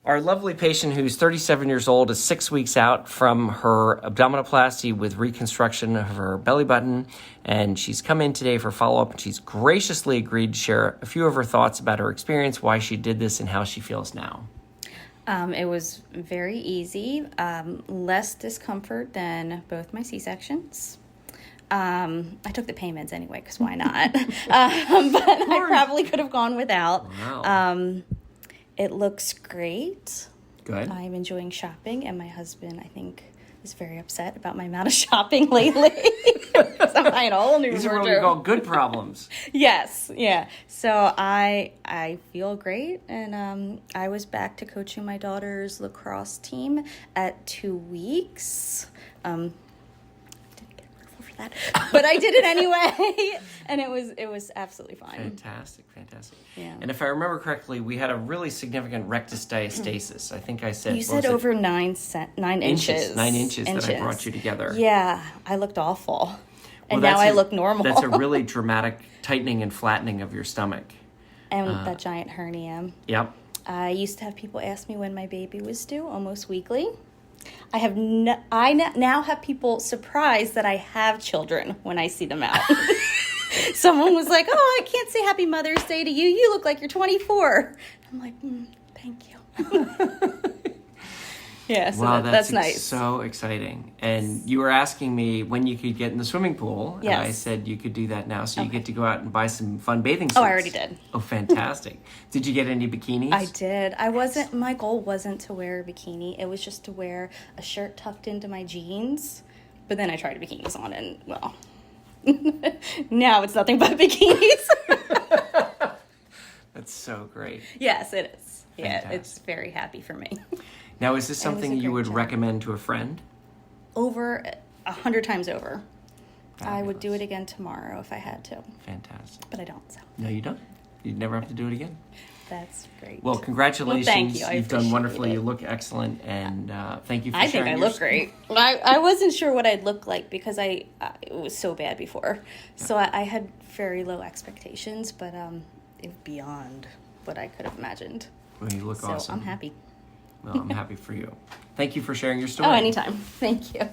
Our lovely patient who's 37 years old is 6 weeks out from her abdominoplasty with reconstruction of her belly button. And she's come in today for follow-up, and she's graciously agreed to share a few of her thoughts about her experience, why she did this, and how she feels now. It was very easy, less discomfort than both my C-sections. I took the pain meds anyway, because why not? But I probably could have gone without. Wow. It looks great. Good. I'm enjoying shopping, and my husband, I think, is very upset about my amount of shopping lately. So I'm buying a whole new These are what wardrobe. we call good problems. Yes, yeah. So I feel great, and I was back to coaching my daughter's lacrosse team at 2 weeks. Didn't get approval for that, but I did it anyway, and it was absolutely fine. Fantastic. Yeah. And if I remember correctly, we had a really significant rectus diastasis. I think I said... You said over 9 inches. 9 inches that I brought you together. Yeah, I looked awful. And Well, now I look normal. That's a really dramatic tightening and flattening of your stomach. And that giant hernia. Yep. I used to have people ask me when my baby was due, almost weekly. I now have people surprised that I have children when I see them out. Someone was like, "Oh, I can't say Happy Mother's Day to you. You look like you're 24." I'm like, "Thank you." Yeah, so Wow, that's nice. So exciting. And you were asking me when you could get in the swimming pool. Yes. And I said you could do that now. So you get to go out and buy some fun bathing suits. Oh, I already did. Oh, fantastic. Did you get any bikinis? I did. My goal wasn't to wear a bikini. It was just to wear a shirt tucked into my jeans. But then I tried bikinis on, and well, now it's nothing but bikinis. That's so great. Yes, it is. Fantastic. Yeah, it's very happy for me. Now, is this something you would job. recommend to a friend? Over 100 times over. I would do Fabulous. it again tomorrow if I had to, Fantastic. but I don't, so No, you don't. You'd never have to do it again. that's great. Well, congratulations. Well, thank you. I You've done appreciate wonderfully. it. You look excellent, and thank you for I think sharing I your look great. I wasn't sure what I'd look like because it was so bad before. So I had very low expectations, but it was beyond what I could have imagined. Well, you look So awesome. I'm happy. Well, I'm happy for you. Thank you for sharing your story. Oh, anytime. Thank you.